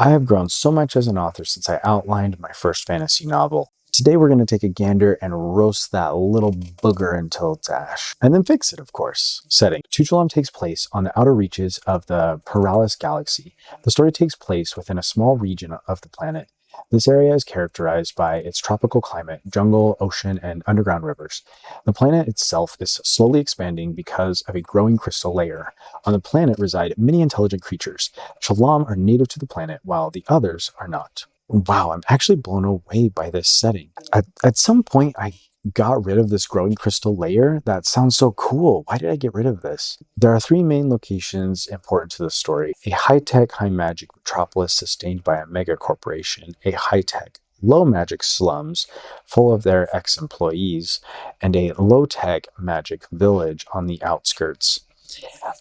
I have grown so much as an author since I outlined my first fantasy novel. Today we're going to take a gander and roast that little booger until it's ash. And then fix it, of course. Setting. Tuchalam takes place on the outer reaches of the Paralis galaxy. The story takes place within a small region of the planet. This area is characterized by its tropical climate, jungle, ocean, and underground rivers. The planet itself is slowly expanding because of a growing crystal layer. On the planet reside many intelligent creatures. Chalam are native to the planet, while the others are not. Wow, I'm actually blown away by this setting. At some point, I got rid of this growing crystal layer. That sounds so cool. Why did I get rid of this? There are three main locations important to the story. A high-tech, high-magic metropolis sustained by a mega corporation, a high-tech, low-magic slums full of their ex-employees, and a low-tech magic village on the outskirts.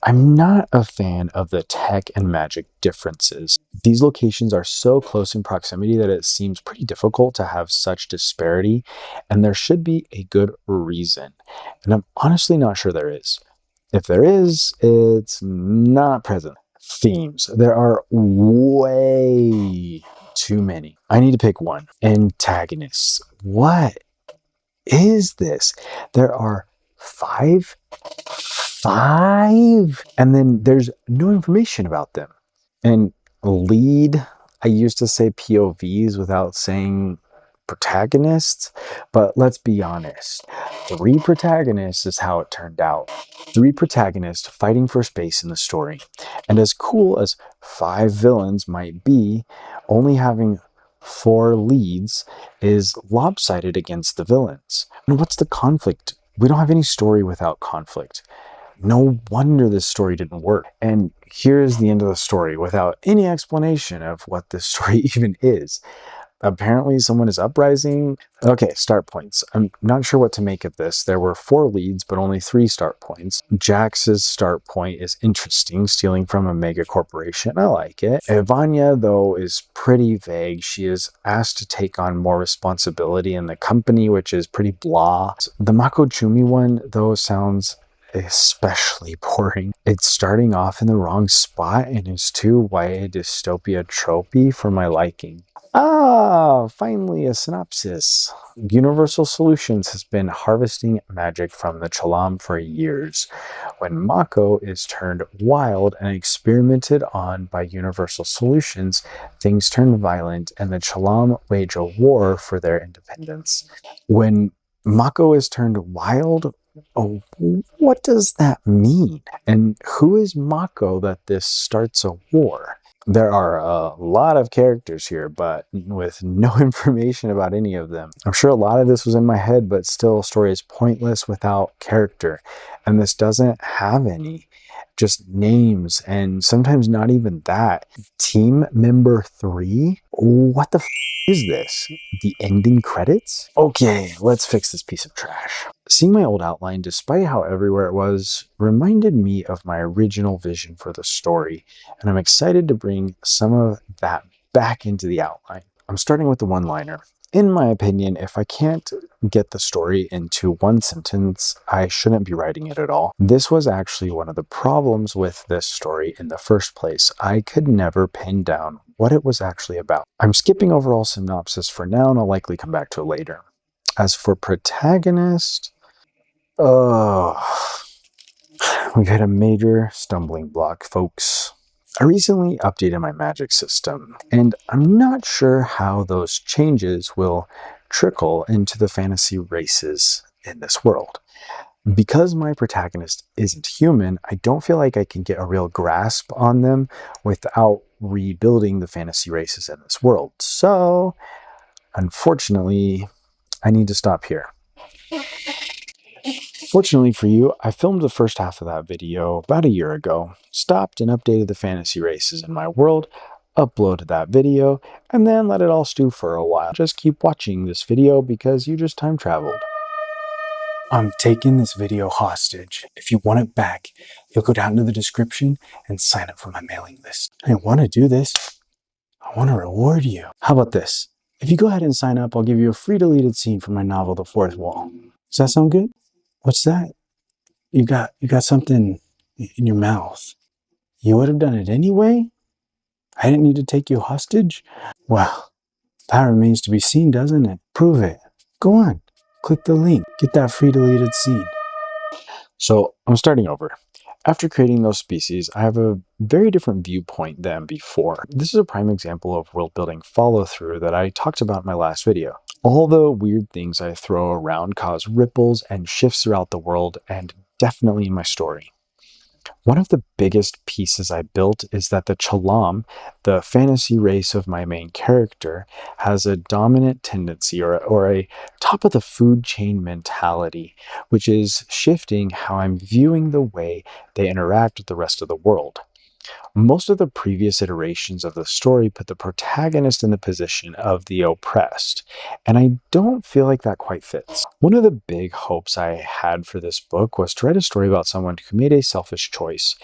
I'm not a fan of the tech and magic differences. These locations are so close in proximity that it seems pretty difficult to have such disparity, and there should be a good reason. And I'm honestly not sure there is. If there is, it's not present. Themes. There are way too many. I need to pick one. Antagonists. What is this? There are five, and then there's no information about them. And lead, I used to say POVs without saying protagonists, but let's be honest. 3 protagonists is how it turned out. 3 protagonists fighting for space in the story. And as cool as 5 villains might be, only having 4 leads is lopsided against the villains. And what's the conflict? We don't have any story without conflict. No wonder this story didn't work. And here's the end of the story without any explanation of what this story even is. Apparently someone is uprising. Okay, start points. I'm not sure what to make of this. There were 4 leads, but only 3 start points. Jax's start point is interesting, stealing from a mega corporation. I like it. Ivania, though, is pretty vague. She is asked to take on more responsibility in the company, which is pretty blah. The Mako Chumi one, though, sounds especially boring. It's starting off in the wrong spot and is too YA dystopia tropey for my liking. Finally a synopsis. Universal Solutions has been harvesting magic from the Chalam for years. When Mako is turned wild and experimented on by Universal Solutions, things turn violent and the Chalam wage a war for their independence. When Mako is turned wild, oh, what does that mean? And who is Mako that this starts a war? There are a lot of characters here, but with no information about any of them. I'm sure a lot of this was in my head, but still, a story is pointless without character. And this doesn't have any. Just names, and sometimes not even that. Team member 3? What the is this? The ending credits? Okay, let's fix this piece of trash. Seeing my old outline, despite how everywhere it was, reminded me of my original vision for the story, and I'm excited to bring some of that back into the outline. I'm starting with the one-liner. In my opinion, if I can't get the story into one sentence, I shouldn't be writing it at all. This was actually one of the problems with this story in the first place. I could never pin down what it was actually about. I'm skipping overall synopsis for now, and I'll likely come back to it later. As for protagonist, we've hit a major stumbling block, folks. I recently updated my magic system, and I'm not sure how those changes will trickle into the fantasy races in this world. Because my protagonist isn't human, I don't feel like I can get a real grasp on them without rebuilding the fantasy races in this world. So, unfortunately, I need to stop here. Fortunately for you, I filmed the first half of that video about a year ago, stopped and updated the fantasy races in my world, uploaded that video, and then let it all stew for a while. Just keep watching this video because you just time traveled. I'm taking this video hostage. If you want it back, you'll go down to the description and sign up for my mailing list. I want to do this. I want to reward you. How about this? If you go ahead and sign up, I'll give you a free deleted scene from my novel, The Fourth Wall. Does that sound good? What's that? You got something in your mouth. You would have done it anyway? I didn't need to take you hostage? Well, that remains to be seen, doesn't it? Prove it. Go on. Click the link. Get that free deleted scene. So I'm starting over. After creating those species, I have a very different viewpoint than before. This is a prime example of world building follow through that I talked about in my last video. All the weird things I throw around cause ripples and shifts throughout the world and definitely in my story. One of the biggest pieces I built is that the Chalam, the fantasy race of my main character, has a dominant tendency or a top of the food chain mentality, which is shifting how I'm viewing the way they interact with the rest of the world. Most of the previous iterations of the story put the protagonist in the position of the oppressed, and I don't feel like that quite fits. One of the big hopes I had for this book was to write a story about someone who made a selfish choice,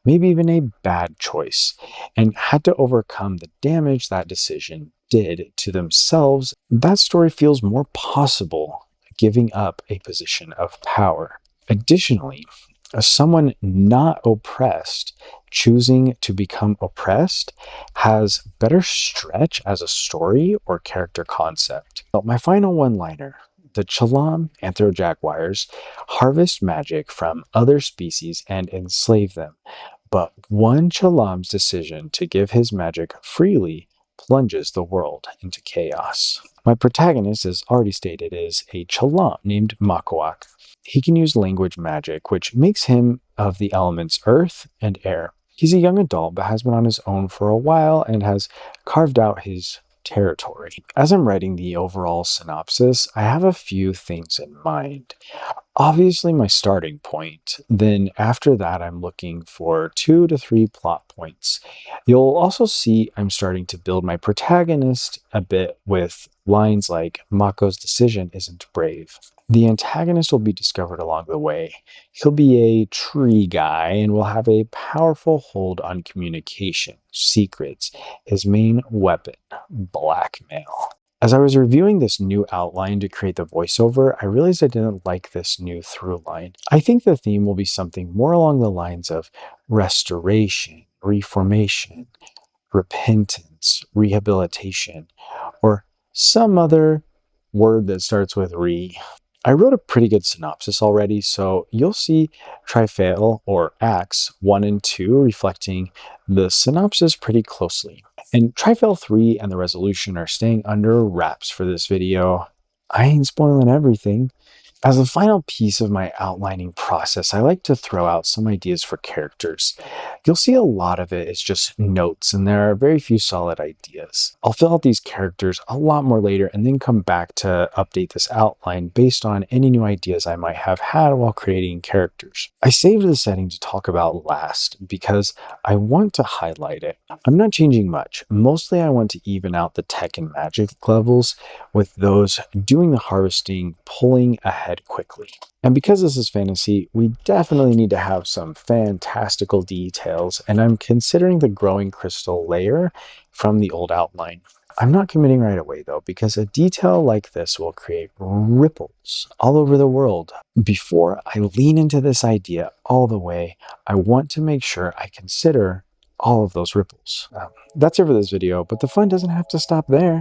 maybe even a bad choice, and had to overcome the damage that decision did to themselves. That story feels more possible, giving up a position of power. Additionally, as someone not oppressed choosing to become oppressed has better stretch as a story or character concept. But my final one-liner: the Chalam Anthrojaguars harvest magic from other species and enslave them, but one Chalam's decision to give his magic freely plunges the world into chaos. My protagonist, as already stated, is a Chalam named Makawak. He can use language magic, which makes him of the elements earth and air. He's a young adult, but has been on his own for a while and has carved out his territory. As I'm writing the overall synopsis, I have a few things in mind. Obviously, my starting point. Then after that, I'm looking for 2 to 3 plot points. You'll also see I'm starting to build my protagonist a bit with lines like, Mako's decision isn't brave. The antagonist will be discovered along the way. He'll be a tree guy and will have a powerful hold on communication, secrets, his main weapon, blackmail. As I was reviewing this new outline to create the voiceover, I realized I didn't like this new through line. I think the theme will be something more along the lines of restoration, reformation, repentance, rehabilitation, or some other word that starts with re. I wrote a pretty good synopsis already, so you'll see Trifail or Acts 1 and 2 reflecting the synopsis pretty closely. And Trifail 3 and the resolution are staying under wraps for this video. I ain't spoiling everything. As a final piece of my outlining process, I like to throw out some ideas for characters. You'll see a lot of it is just notes, and there are very few solid ideas. I'll fill out these characters a lot more later and then come back to update this outline based on any new ideas I might have had while creating characters. I saved the setting to talk about last because I want to highlight it. I'm not changing much. Mostly I want to even out the tech and magic levels, with those doing the harvesting pulling ahead quickly. And because this is fantasy, we definitely need to have some fantastical details, and I'm considering the growing crystal layer from the old outline. I'm not committing right away though, because a detail like this will create ripples all over the world. Before I lean into this idea all the way, I want to make sure I consider all of those ripples. That's it for this video, but the fun doesn't have to stop there.